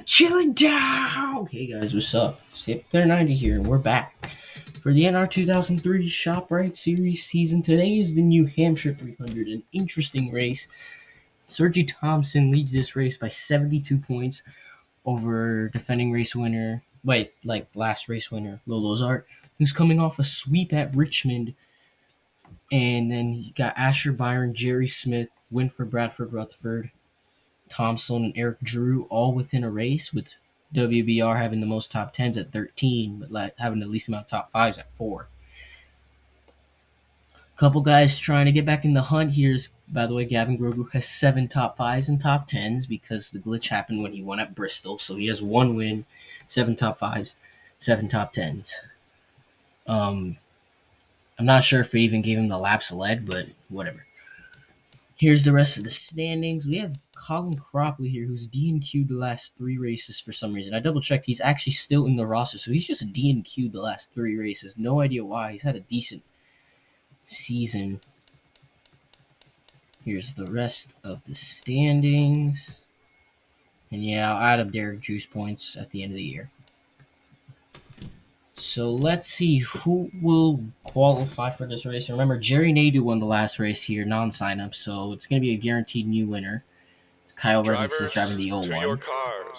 Chilling down. Hey guys, what's up? Skip90 here, and we're back for the NR2003 ShopRite Series season. Today is the New Hampshire 300, an interesting race. Sergi Thompson leads this race by 72 points over defending race winner, last race winner, Lolo's Art, who's coming off a sweep at Richmond. And then he got Asher Byron, Jerry Smith, Winford Bradford Rutherford, Thompson, and Eric Drew all within a race, with WBR having the most top 10s at 13, but having the least amount of top 5s at 4. Couple guys trying to get back in the hunt. Here's, by the way, Gavin Grogu has 7 top 5s and top 10s because the glitch happened when he won at Bristol. So he has 1 win, 7 top 5s, 7 top 10s. I'm not sure if it even gave him the laps led, but whatever. Here's the rest of the standings. We have Colin Cropley here, who's DNQ'd the last 3 races for some reason. I double-checked. He's actually still in the roster, so he's just DNQ'd the last 3 races. No idea why. He's had a decent season. Here's the rest of the standings. And yeah, I'll add up Derek Drew's points at the end of the year. So let's see who will qualify for this race. Remember, Jerry Nadeau won the last race here, non-sign-up, so it's going to be a guaranteed new winner. It's Kyle Reddington's driving the 01.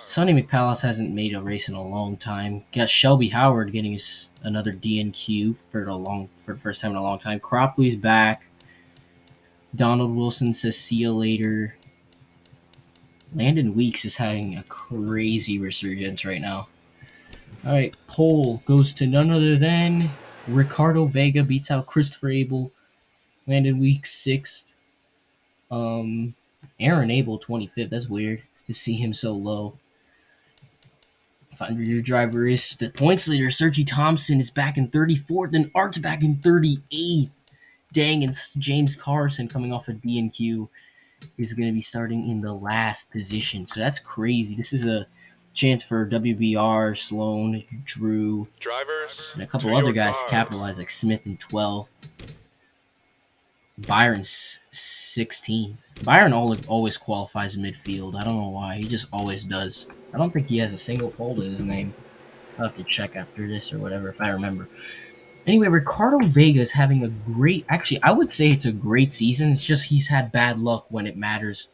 Sonny McPalace hasn't made a race in a long time. Got Shelby Howard getting another DNQ for the first time in a long time. Cropley's back. Donald Wilson says see you later. Landon Weeks is having a crazy resurgence right now. All right, pole goes to none other than Ricardo Vega, beats out Christopher Abel. Landon Weeks 6th. Aaron Abel 25th. That's weird to see him so low. 500-year driver is the points leader. Sergi Thompson is back in 34th, and Art's back in 38th. Dang, and James Carson coming off a DNQ is going to be starting in the last position. So that's crazy. This is a chance for WBR, Sloan, Drew, and a couple other guys to capitalize, like Smith in 12th. Byron's 16th. Byron always qualifies in midfield. I don't know why. He just always does. I don't think he has a single pole to his name. I'll have to check after this or whatever if I remember. Anyway, Ricardo Vega is having a great... Actually, I would say it's a great season. It's just he's had bad luck when it matters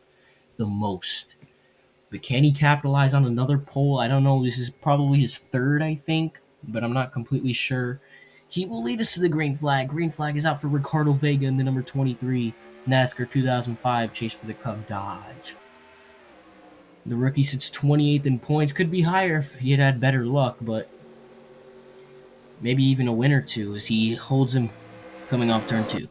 the most. But can he capitalize on another pole? I don't know. This is probably his 3rd, I think. But I'm not completely sure. He will lead us to the green flag. Green flag is out for Ricardo Vega in the number 23 NASCAR 2005 Chase for the Cup Dodge. The rookie sits 28th in points. Could be higher if he had had better luck, but maybe even a win or two as he holds him coming off turn 2.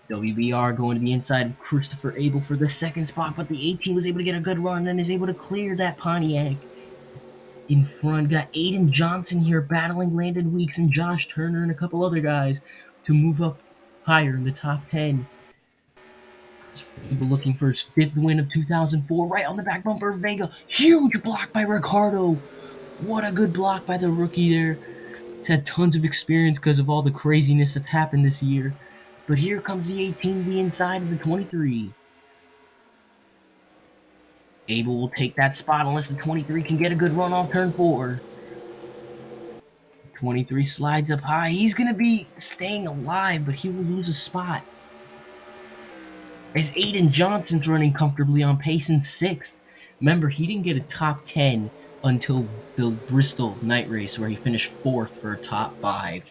WBR going to the inside of Christopher Abel for the 2nd spot, but the 18 was able to get a good run and is able to clear that Pontiac. In front, got Aiden Johnson here battling Landon Weeks and Josh Turner and a couple other guys to move up higher in the top 10. Abel looking for his 5th win of 2004, right on the back bumper of Vega. Huge block by Ricardo. What a good block by the rookie there. He's had tons of experience because of all the craziness that's happened this year. But here comes the 18 the inside of the 23. Abel will take that spot unless the 23 can get a good run off turn 4. 23 slides up high. He's going to be staying alive, but he will lose a spot. As Aiden Johnson's running comfortably on pace in 6th. Remember, he didn't get a top 10 until the Bristol night race where he finished 4th for a top 5.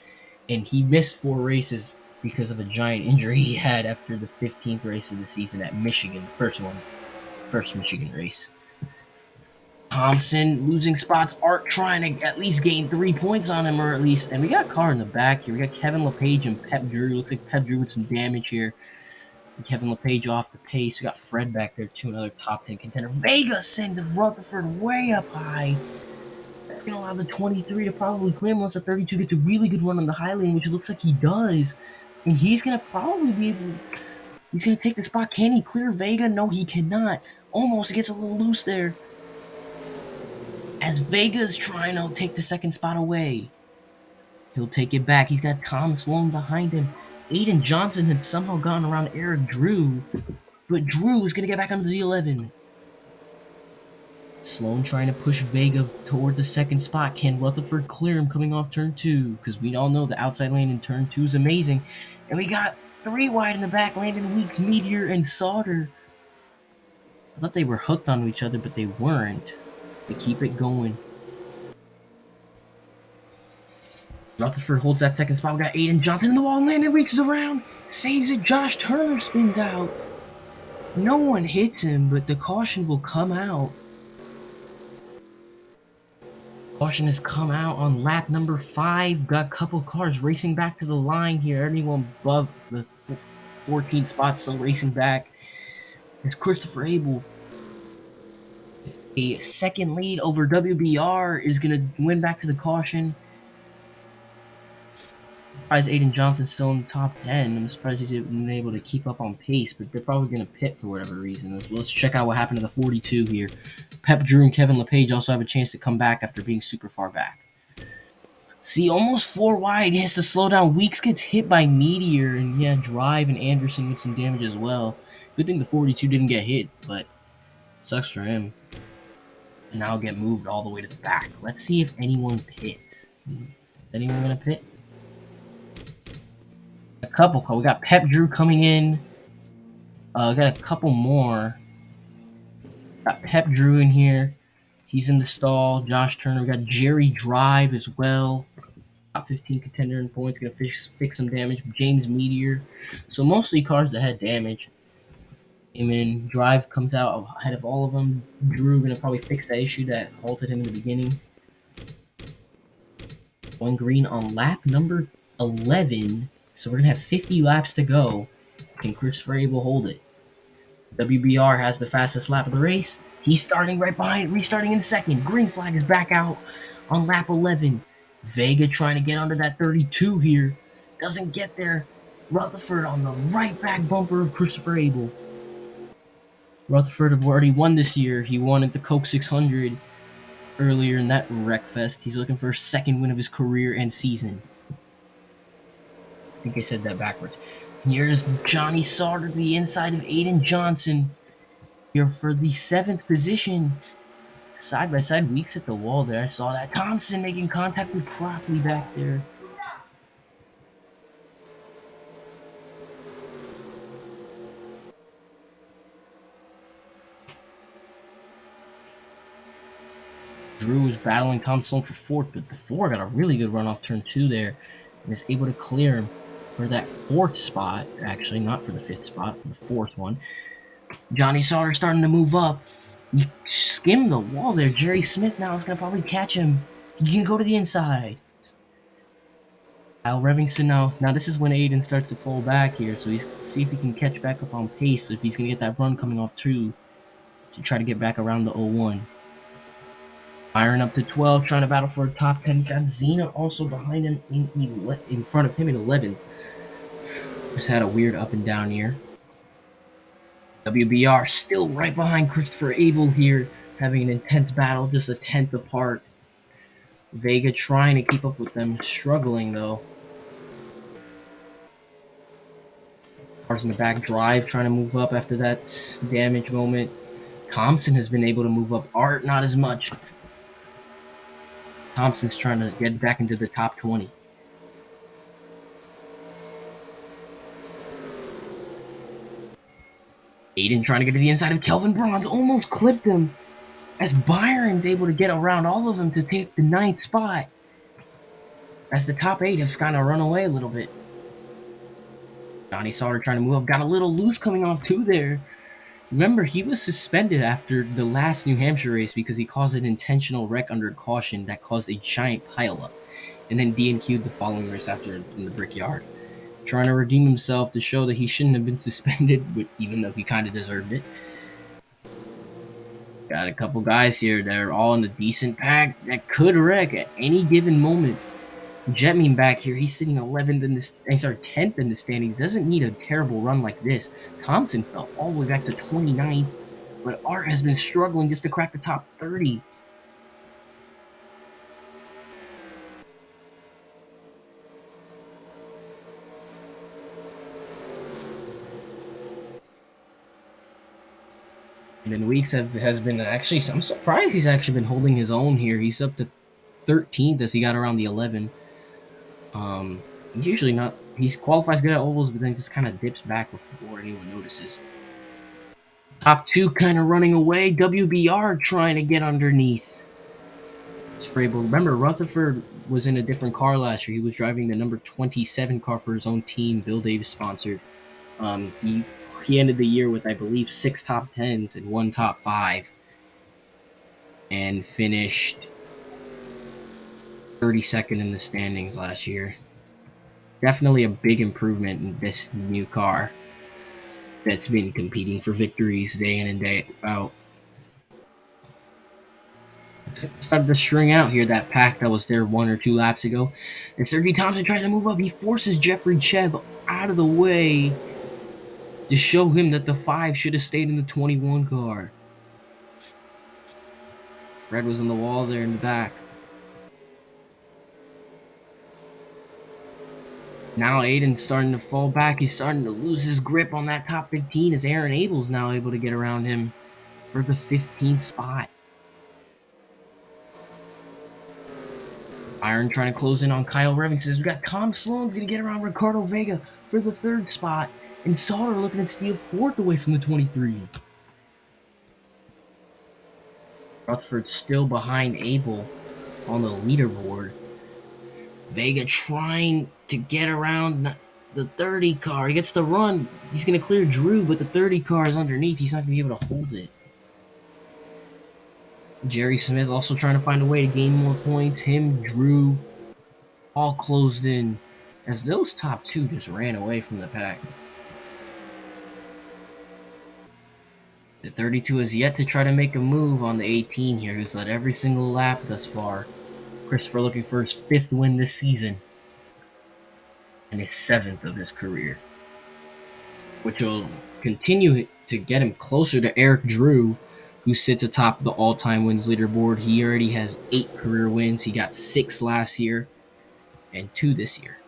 And he missed 4 races because of a giant injury he had after the 15th race of the season at Michigan, first Michigan race. Thompson losing spots. Art trying to at least gain 3 points on him, or at least. And we got a car in the back here. We got Kevin LePage and Pep Drew. Looks like Pep Drew with some damage here. And Kevin LePage off the pace. We got Fred back there too, another top 10 contender. Vega sends Rutherford way up high. That's going to allow the 23 to probably clear him once the 32 gets a really good run on the high lane, which it looks like he does. And he's going to probably be able... He's going to take the spot. Can he clear Vega? No, he cannot. Almost gets a little loose there. As Vega's trying to take the 2nd spot away. He'll take it back. He's got Tom Sloan behind him. Aiden Johnson had somehow gotten around Eric Drew. But Drew is going to get back under the 11. Sloan trying to push Vega toward the second spot. Can Rutherford clear him coming off turn 2? Because we all know the outside lane in turn 2 is amazing. And we got 3 wide in the back, Landon Weeks, Meteor, and Sauter. I thought they were hooked on each other, but they weren't. They keep it going. Rutherford holds that second spot. We got Aiden Johnson in the wall. Landon Weeks is around. Saves it. Josh Turner spins out. No one hits him, but the caution will come out. Caution has come out on lap number 5. Got a couple cars racing back to the line here. Anyone above the 14 spots still racing back. It's Christopher Abel. A second lead over WBR is going to win back to the caution. I'm surprised Aiden Johnson's still in the top 10. I'm surprised he's been able to keep up on pace, but they're probably going to pit for whatever reason. Let's check out what happened to the 42 here. Pep Drew and Kevin LePage also have a chance to come back after being super far back. See, almost 4 wide. He has to slow down. Weeks gets hit by Meteor, and yeah, Drive and Anderson get some damage as well. Good thing the 42 didn't get hit, but sucks for him. And now get moved all the way to the back. Let's see if anyone pits. Is anyone gonna pit? A couple. We got Pep Drew coming in. We got a couple more. Got Pep Drew in here. He's in the stall. Josh Turner. We got Jerry Drive as well. Top 15 contender in points. Gonna fix some damage. James Meteor. So mostly cars that had damage. Came in. Drive comes out ahead of all of them. Drew gonna probably fix that issue that halted him in the beginning. Going green on lap number 11. So we're gonna have 50 laps to go. Can Christopher Abel hold it? WBR has the fastest lap of the race. He's starting right behind, restarting in second. Green flag is back out on lap 11. Vega trying to get under that 32 here. Doesn't get there. Rutherford on the right back bumper of Christopher Abel. Rutherford have already won this year. He won at the Coke 600 earlier in that Wreckfest. He's looking for a second win of his career and season. I think I said that backwards. Here's Johnny Sauter to the inside of Aiden Johnson. Here for the 7th position. Side by side, Weeks at the wall there. I saw that. Thompson making contact with Crockley back there. Drew is battling Thompson for 4th, but the 4 got a really good run off turn 2 there and is able to clear him for that 4th spot. Actually, not for the 5th spot, for the 4th one. Johnny Sauter starting to move up. He skimmed the wall there. Jerry Smith now is going to probably catch him. He can go to the inside. Kyle Revington now this is when Aiden starts to fall back here, so he's see if he can catch back up on pace, if he's going to get that run coming off 2 to try to get back around the 01. Byron up to 12, trying to battle for a top 10. He got Xena also behind him, in front of him in 11th. Just had a weird up and down year. WBR still right behind Christopher Abel here, having an intense battle, just a 10th apart. Vega trying to keep up with them, struggling though. Cars in the back, Drive trying to move up after that damage moment. Thompson has been able to move up. Art, not as much. Thompson's trying to get back into the top 20. Aiden trying to get to the inside of Kelvin Bronze, almost clipped him, as Byron's able to get around all of them to take the 9th spot, as the top 8 have kind of run away a little bit. Johnny Sauter trying to move up, got a little loose coming off 2 there. Remember, he was suspended after the last New Hampshire race because he caused an intentional wreck under caution that caused a giant pileup, and then DNQ'd the following race after in the Brickyard. Trying to redeem himself to show that he shouldn't have been suspended, but even though he kind of deserved it. Got a couple guys here that are all in a decent pack that could wreck at any given moment. Jetmean back here, he's sitting 11th in this, 10th in the standings. Doesn't need a terrible run like this. Thompson fell all the way back to 29th, but Art has been struggling just to crack the top 30. been weeks. Has been actually. I'm surprised he's actually been holding his own here. He's up to 13th as he got around the 11. He's usually not. He's qualifies good at ovals, but then just kind of dips back before anyone notices. Top two kind of running away. WBR trying to get underneath. It's Frable. Remember, Rutherford was in a different car last year. He was driving the number 27 car for his own team, Bill Davis sponsored. He ended the year with, I believe, 6 top 10s and 1 top 5, and finished 32nd in the standings last year. Definitely a big improvement in this new car that's been competing for victories day in and day out. Started to string out here that pack that was there 1 or 2 laps ago. And Sergey Thompson tries to move up. He forces Jeffrey Chev out of the way to show him that the 5 should have stayed in the 21 car. Fred was on the wall there in the back. Now Aiden's starting to fall back. He's starting to lose his grip on that top 15 as Aaron Abel's now able to get around him for the 15th spot. Byron trying to close in on Kyle Revington. We got Tom Sloan's going to get around Ricardo Vega for the 3rd spot. And Sauter looking to steal 4th away from the 23. Rutherford's still behind Abel on the leaderboard. Vega trying to get around the 30 car. He gets the run. He's going to clear Drew, but the 30 car is underneath. He's not going to be able to hold it. Jerry Smith also trying to find a way to gain more points. Him, Drew, all closed in as those top 2 just ran away from the pack. The 32 has yet to try to make a move on the 18 here, who's led every single lap thus far. Christopher looking for his 5th win this season and his 7th of his career, which will continue to get him closer to Eric Drew, who sits atop the all-time wins leaderboard. He already has 8 career wins. He got 6 last year and 2 this year.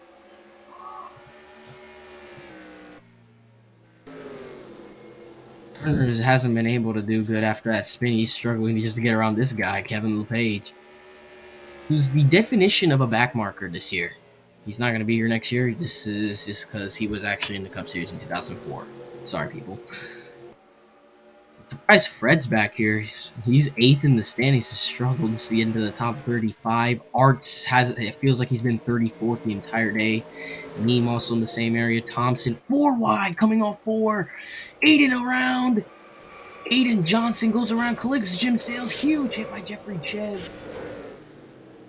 Turner hasn't been able to do good after that spin. He's struggling just to get around this guy, Kevin LePage, who's the definition of a backmarker this year. He's not going to be here next year. This is just because he was actually in the Cup Series in 2004. Sorry, people. Surprised Fred's back here. He's 8th in the standings. He's struggled to get into the top 35. Arts it feels like he's been 34th the entire day. Neem also in the same area. Thompson 4 wide, coming off 4. Aiden around. Aiden Johnson goes around, collects Jim Sales. Huge hit by Jeffrey Chev.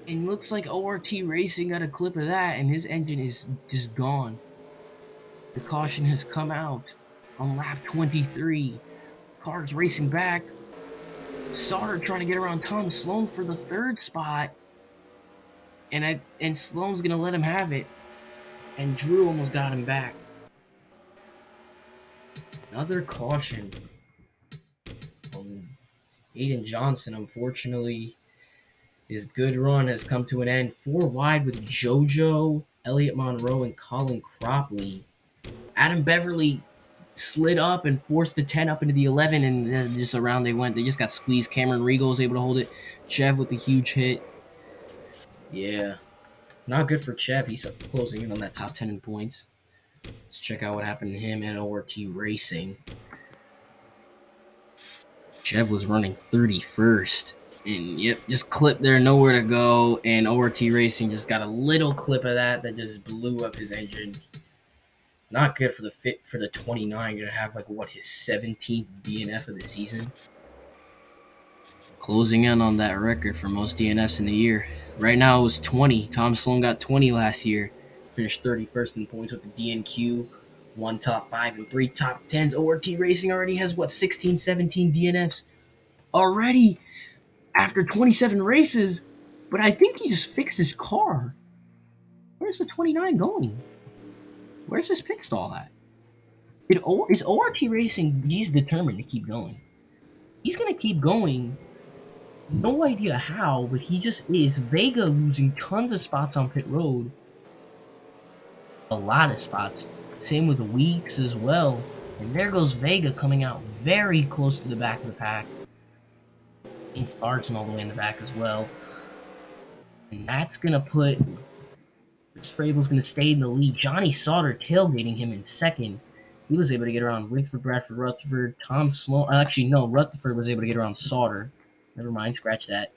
And looks like ORT Racing got a clip of that, and his engine is just gone. The caution has come out on lap 23. Cars racing back. Sauter trying to get around Tom Sloan for the 3rd spot. And Sloan's going to let him have it. And Drew almost got him back. Another caution from Aiden Johnson. Unfortunately, his good run has come to an end. 4 wide with JoJo, Elliot Monroe, and Colin Cropley. Adam Beverly slid up and forced the 10 up into the 11, and then just around they went. They just got squeezed. Cameron Regal was able to hold it. Chev with a huge hit. Yeah. Not good for Chev. He's closing in on that top 10 in points. Let's check out what happened to him and ORT Racing. Chev was running 31st. And yep, just clipped there, nowhere to go. And ORT Racing just got a little clip of that just blew up his engine. Not good for the 29. Gonna have his 17th DNF of the season. Closing in on that record for most DNFs in the year. Right now it was 20. Tom Sloan got 20 last year. Finished 31st in points with the DNQ. 1 top 5 and 3 top 10s. ORT Racing already has 16, 17 DNFs already after 27 races. But I think he just fixed his car. Where's the 29 going? Where's his pit stall at? Is ORT Racing, he's determined to keep going. He's going to keep going. No idea how, but he just is. Vega losing tons of spots on pit road. A lot of spots. Same with Weeks as well. And there goes Vega coming out very close to the back of the pack. And Thompson all the way in the back as well. And that's going to put Frable's going to stay in the lead. Johnny Sauter tailgating him in second. He was able to get around Winkford, Bradford, Rutherford, Tom Sloan. Actually, no, Rutherford was able to get around Sauter. Never mind, scratch that.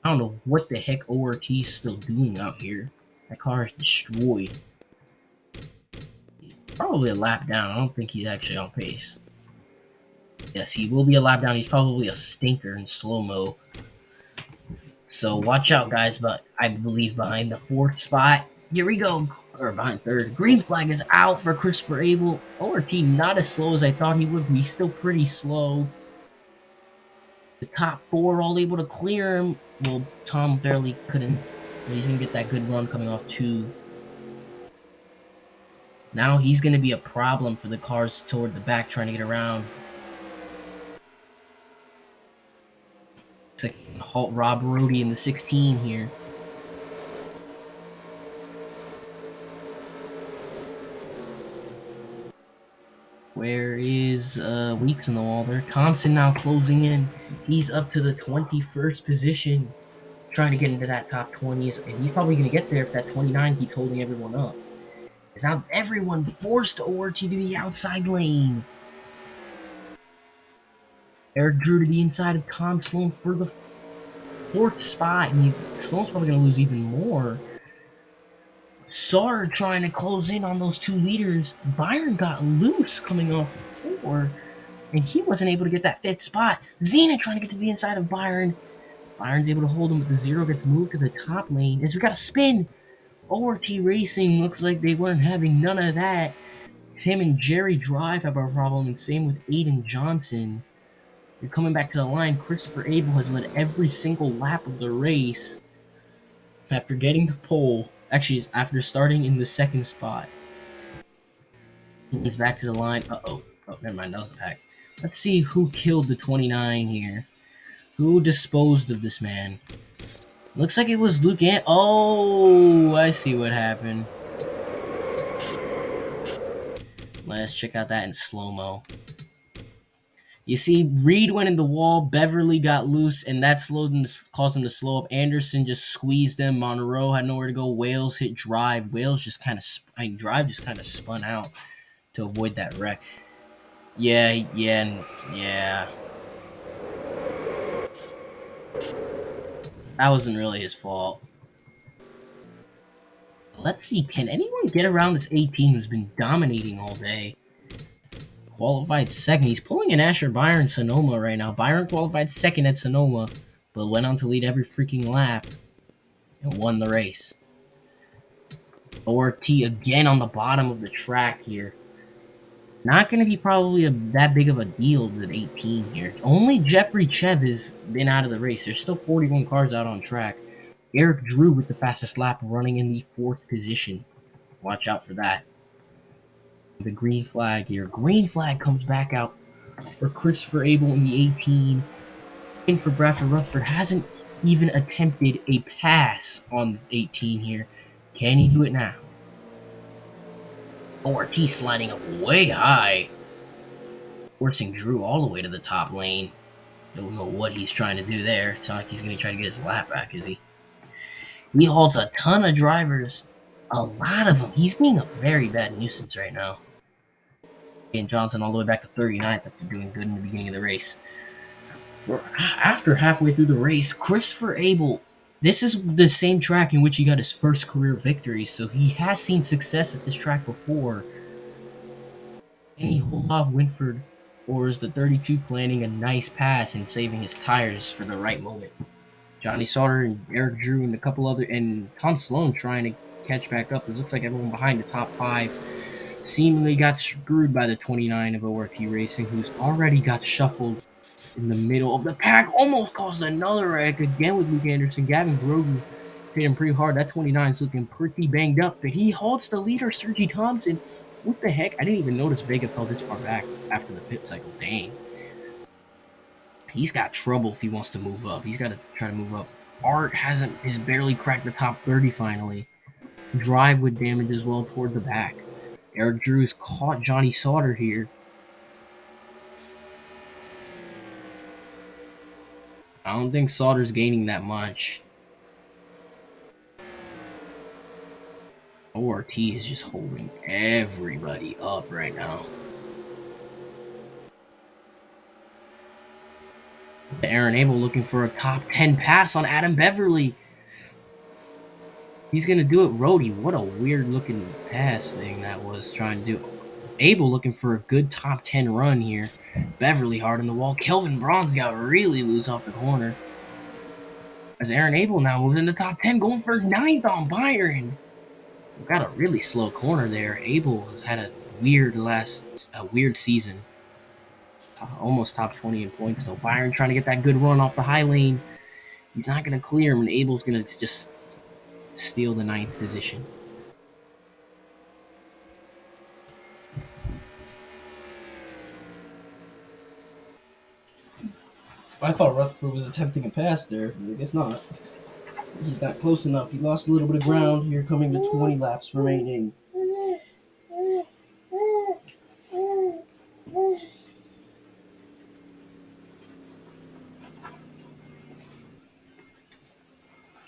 I don't know what the heck ORT is still doing out here. That car is destroyed. He's probably a lap down. I don't think he's actually on pace. Yes, he will be a lap down. He's probably a stinker in slow-mo. So watch out, guys, but I believe behind the fourth spot. Here we go. Or behind third. Green flag is out for Christopher Abel. ORT not as slow as I thought he would be. Still pretty slow. The top four all able to clear him. Well, Tom barely couldn't. But he's going to get that good run coming off two. Now he's going to be a problem for the cars toward the back trying to get around. To halt Rob Brody in the 16 here. Where is Weeks in the wall there? Thompson now closing in. He's up to the 21st position. Trying to get into that top 20. And he's probably going to get there if that 29 keeps holding everyone up. It's now everyone forced ORT to the outside lane. Eric Drew to the inside of Tom Sloan for the fourth spot. And Sloan's probably going to lose even more. Sauter trying to close in on those two leaders. Byron got loose coming off four, and he wasn't able to get that fifth spot. Zena trying to get to the inside of Byron. Byron's able to hold him, but the zero gets moved to the top lane. As we got a spin. ORT Racing looks like they weren't having none of that. Tim and Jerry Drive have a problem, and same with Aiden Johnson. They're coming back to the line. Christopher Abel has led every single lap of the race after getting the pole. Actually, after starting in the second spot. He's back to the line. Uh-oh. Oh, never mind. That was a pack. Let's see who killed the 29 here. Who disposed of this man? Looks like it was Luke Ant. Oh, I see what happened. Let's check out that in slow-mo. You see, Reed went in the wall, Beverly got loose, and that caused him to slow up. Anderson just squeezed them. Monroe had nowhere to go. Wales hit Drive. Wales just kind of, Drive just kind of spun out to avoid that wreck. Yeah. That wasn't really his fault. Let's see, can anyone get around this 18 who's been dominating all day? Qualified second. He's pulling an Asher Byron Sonoma right now. Byron qualified second at Sonoma, but went on to lead every freaking lap and won the race. ORT again on the bottom of the track here. Not going to be probably that big of a deal with 18 here. Only Jeffrey Chev has been out of the race. There's still 41 cars out on track. Eric Drew with the fastest lap running in the 4th position. Watch out for that. The green flag here. Green flag comes back out for Christopher Abel in the 18. And for Bradford Rutherford hasn't even attempted a pass on the 18 here. Can he do it now? ORT sliding up way high. Forcing Drew all the way to the top lane. Don't know what he's trying to do there. It's not like he's going to try to get his lap back, is he? He halts a ton of drivers. A lot of them. He's being a very bad nuisance right now. And Johnson all the way back to 39th after doing good in the beginning of the race. After halfway through the race, Christopher Abel, this is the same track in which he got his first career victory, so he has seen success at this track before. Can he hold off Winford, or is the 32 planning a nice pass and saving his tires for the right moment? Johnny Sauter and Eric Drew and a couple other, and Tom Sloan trying to catch back up. It looks like everyone behind the top 5 seemingly got screwed by the 29 of ORT Racing, who's already got shuffled in the middle of the pack. Almost caused another wreck again with Luke Anderson. Gavin Grogan hit him pretty hard. That 29 is looking pretty banged up, but he halts the leader, Sergi Thompson. What the heck? I didn't even notice Vega fell this far back after the pit cycle. Dang. He's got trouble if he wants to move up. He's got to try to move up. Art has barely cracked the top 30 finally. Drive with damage as well toward the back. Eric Drew's caught Johnny Sauter here. I don't think Sauter's gaining that much. ORT is just holding everybody up right now. Aaron Abel looking for a top 10 pass on Adam Beverly. He's going to do it, Rhodey. What a weird looking pass thing that was trying to do. Abel looking for a good top 10 run here. Beverly hard on the wall. Kelvin Braun got really loose off the corner. As Aaron Abel now moves in the top 10, going for 9th on Byron. Got a really slow corner there. Abel has had a weird season. Almost top 20 in points though. Byron trying to get that good run off the high lane. He's not going to clear him, and Abel's going to just steal the 9th position. I thought Rutherford was attempting a pass there. I guess not. He's not close enough. He lost a little bit of ground here coming to 20 laps remaining.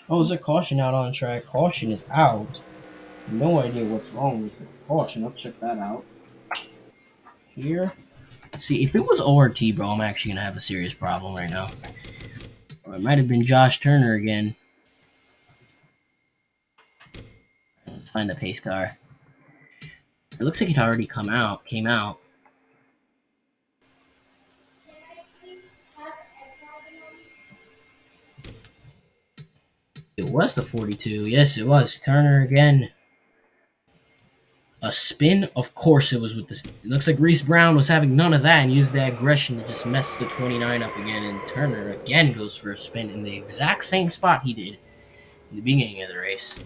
Oh, there's a caution out on track. Caution is out. No idea what's wrong with the caution. I'll check that out. Here. See, if it was ORT, bro, I'm actually going to have a serious problem right now. Or it might have been Josh Turner again. Find the pace car. It looks like it already came out. It was the 42. Yes, it was. Turner again. A spin? Of course it was with this. It looks like Reese Brown was having none of that and used that aggression to just mess the 29 up again. And Turner again goes for a spin in the exact same spot he did in the beginning of the race.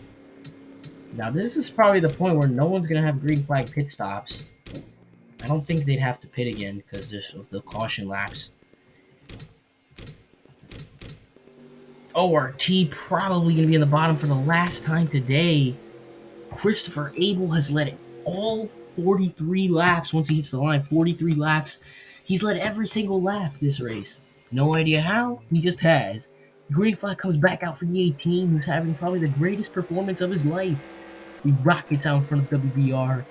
Now, this is probably the point where no one's going to have green flag pit stops. I don't think they'd have to pit again because of the caution laps. ORT probably going to be in the bottom for the last time today. Christopher Abel has led all 43 laps once he hits the line. 43 laps. He's led every single lap this race. No idea how. He just has. Green flag comes back out for the 18, who's having probably the greatest performance of his life. He rockets out in front of WBR.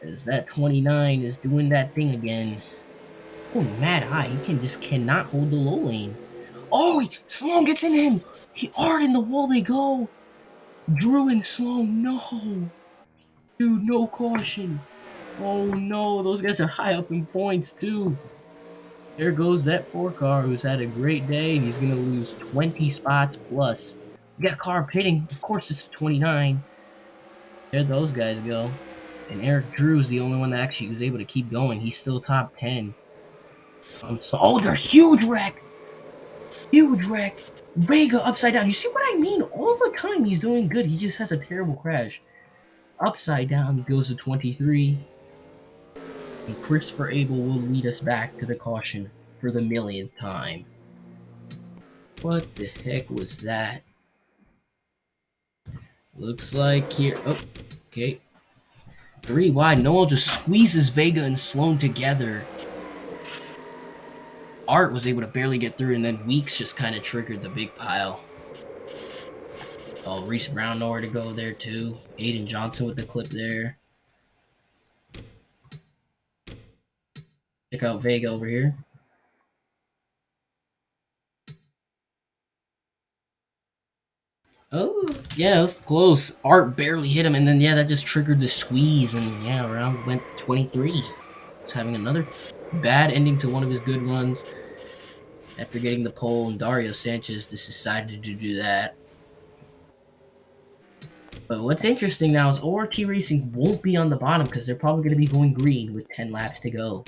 As that 29 is doing that thing again. Oh, mad high. He cannot hold the low lane. Oh, Sloan gets in him. He hard in the wall they go. Drew and Sloan, no. Dude, no caution. Oh no, those guys are high up in points too. There goes that 4 car who's had a great day and he's going to lose 20 spots plus. We got a car pitting. Of course it's 29. There those guys go. And Eric Drew's the only one that actually was able to keep going. He's still top 10. Oh, they're huge wreck. Huge wreck. Vega upside down. You see what I mean? All the time he's doing good. He just has a terrible crash. Upside down goes to 23. And Christopher Abel will lead us back to the caution for the millionth time. What the heck was that? Looks like here. Oh, okay. 3 wide. Noel just squeezes Vega and Sloan together. Art was able to barely get through, and then Weeks just kind of triggered the big pile. Oh, Reese Brown nowhere to go there, too. Aiden Johnson with the clip there. Check out Vega over here. Oh, yeah, it was close. Art barely hit him, and then, yeah, that just triggered the squeeze, and, yeah, round went to 23. He's having another bad ending to one of his good runs. After getting the pole, and Dario Sanchez just decided to do that. But what's interesting now is ORT Racing won't be on the bottom because they're probably going to be going green with 10 laps to go.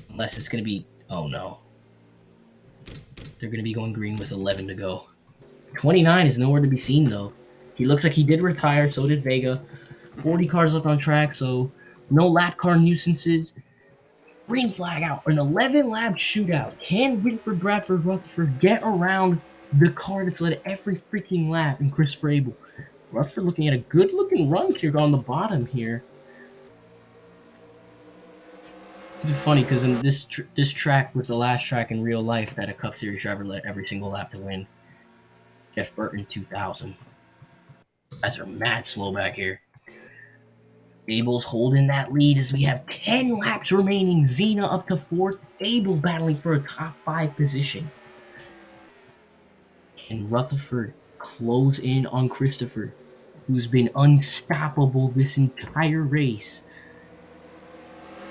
Unless it's going to be... Oh, no. They're going to be going green with 11 to go. 29 is nowhere to be seen, though. He looks like he did retire, so did Vega. 40 cars left on track, so no lap car nuisances. Green flag out. An 11-lap shootout. Can Winford Bradford Rutherford get around the car that's led every freaking lap in Christopher Abel? Rutherford looking at a good-looking run here on the bottom here. It's funny because in this track was the last track in real life that a Cup Series driver led every single lap to win. Jeff Burton 2000. Guys are mad slow back here. Abel's holding that lead as we have 10 laps remaining. Xena up to 4th. Abel battling for a top 5 position. Can Rutherford close in on Christopher, who's been unstoppable this entire race?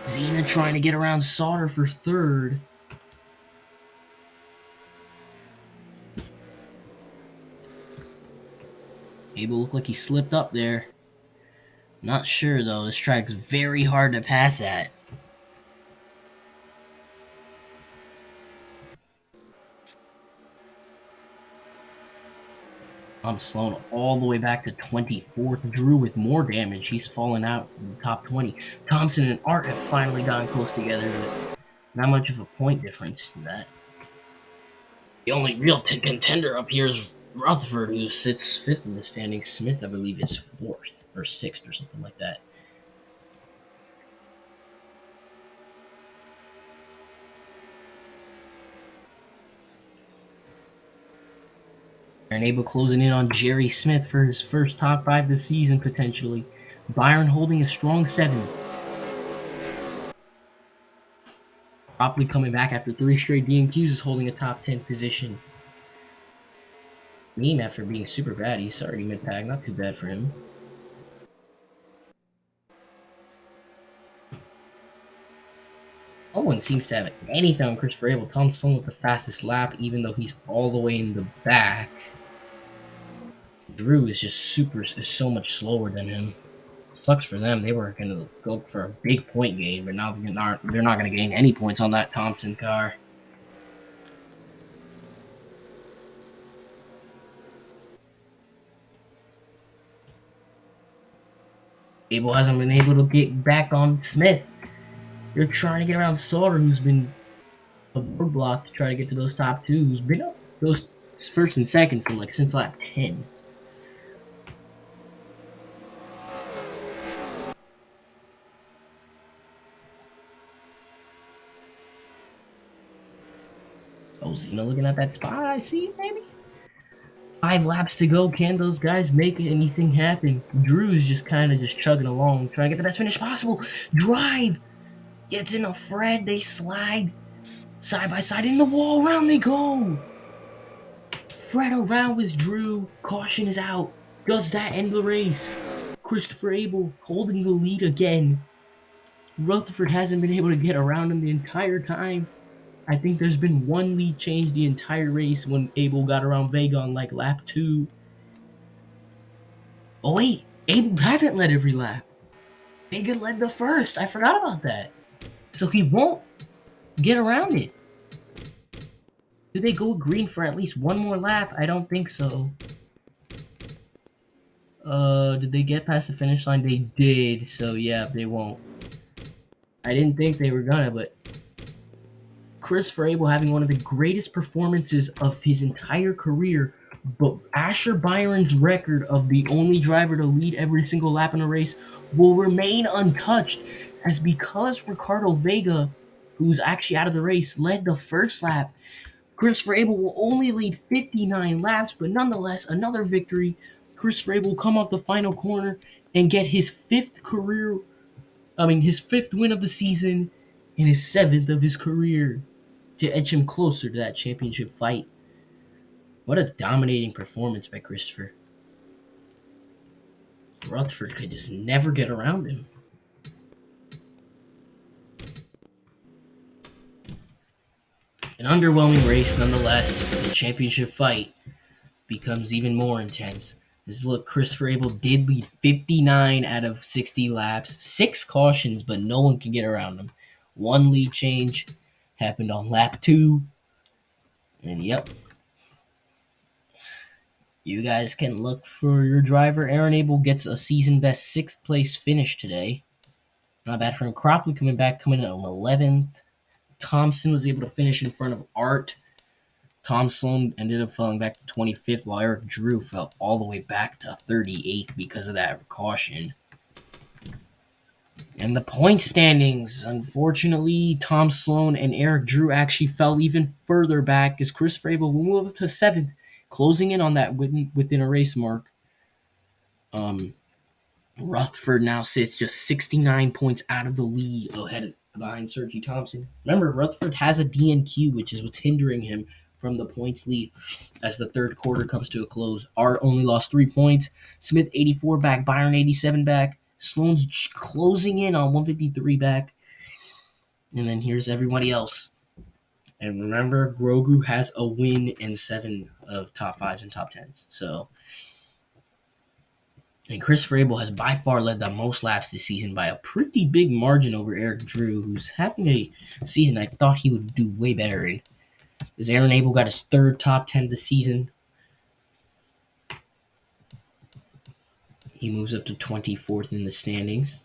Xena trying to get around Sauter for 3rd. Abel looked like he slipped up there. Not sure though, this track's very hard to pass at. I'm slowing all the way back to 24th. Drew with more damage. He's fallen out in the top 20. Thompson and Art have finally gotten close together, but not much of a point difference in that. The only real contender up here is Rutherford, who sits 5th in the standings. Smith, I believe, is 4th or 6th or something like that. Abel closing in on Jerry Smith for his first top 5 this season, potentially. Byron holding a strong 7th. Probably coming back after 3 straight DNQs is holding a top 10 position. Meme after being super bad, he's already mid-pack, not too bad for him. No one seems to have anything on Christopher Abel. Thompson with the fastest lap, even though he's all the way in the back. Drew is just is so much slower than him. Sucks for them. They were going to go for a big point gain, but now they're not going to gain any points on that Thompson car. Abel hasn't been able to get back on Smith. They're trying to get around Sauter, who's been a roadblock to try to get to those top 2, who's been up those 1st and 2nd for like since lap 10. Oh, Xena looking at that spot. I see, maybe. 5 laps to go. Can those guys make anything happen? Drew's just kind of just chugging along, trying to get the best finish possible. Drive gets in a Fred. They slide side by side in the wall. Around they go. Fred around with Drew. Caution is out. Does that end the race? Christopher Abel holding the lead again. Rutherford hasn't been able to get around him the entire time. I think there's been 1 lead change the entire race when Abel got around Vega on like lap 2. Oh wait, Abel hasn't led every lap. Vega led the first. I forgot about that. So he won't get around it. Do they go green for at least 1 more lap? I don't think so. Did they get past the finish line? They did, so yeah, they won't. I didn't think they were gonna, but Christopher Abel having one of the greatest performances of his entire career, but Asher Byron's record of the only driver to lead every single lap in a race will remain untouched, as because Ricardo Vega, who's actually out of the race, led the first lap, Christopher Abel will only lead 59 laps, but nonetheless, another victory. Christopher Abel will come off the final corner and get his 5th win of the season and his 7th of his career to edge him closer to that championship fight. What a dominating performance by Christopher. Rutherford could just never get around him. An underwhelming race nonetheless. The championship fight becomes even more intense. This look, Christopher Abel did lead 59 out of 60 laps. 6 cautions, but no one can get around him. 1 lead change happened on lap 2. And yep. You guys can look for your driver. Aaron Abel gets a season best 6th place finish today. Not bad for him. Cropley coming in on 11th. Thompson was able to finish in front of Art. Tom Sloan ended up falling back to 25th, while Eric Drew fell all the way back to 38th because of that caution. And the point standings, unfortunately, Tom Sloan and Eric Drew actually fell even further back as Chris Frabel will move up to 7th, closing in on that within a race mark. Rutherford now sits just 69 points out of the lead ahead behind Sergi Thompson. Remember, Rutherford has a DNQ, which is what's hindering him from the points lead as the third quarter comes to a close. Art only lost 3 points. Smith 84 back, Byron 87 back. Sloan's closing in on 153 back. And then here's everybody else. And remember, Grogu has a win in 7 of top 5s and top 10s. So, and Chris Frabel has by far led the most laps this season by a pretty big margin over Eric Drew, who's having a season I thought he would do way better in. As Aaron Abel got his 3rd top 10 this season, he moves up to 24th in the standings.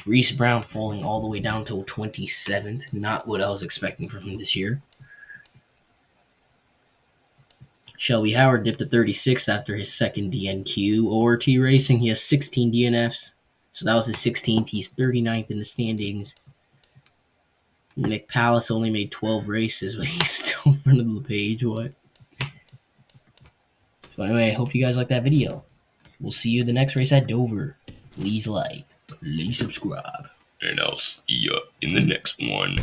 Reese Brown falling all the way down to 27th. Not what I was expecting from him this year. Shelby Howard dipped to 36th after his 2nd DNQ. ORT Racing, he has 16 DNFs. So that was his 16th. He's 39th in the standings. Nick Pallas only made 12 races, but he's still in front of the page. What? So anyway, I hope you guys liked that video. We'll see you at the next race at Dover. Please like, please subscribe. And I'll see ya in the next one.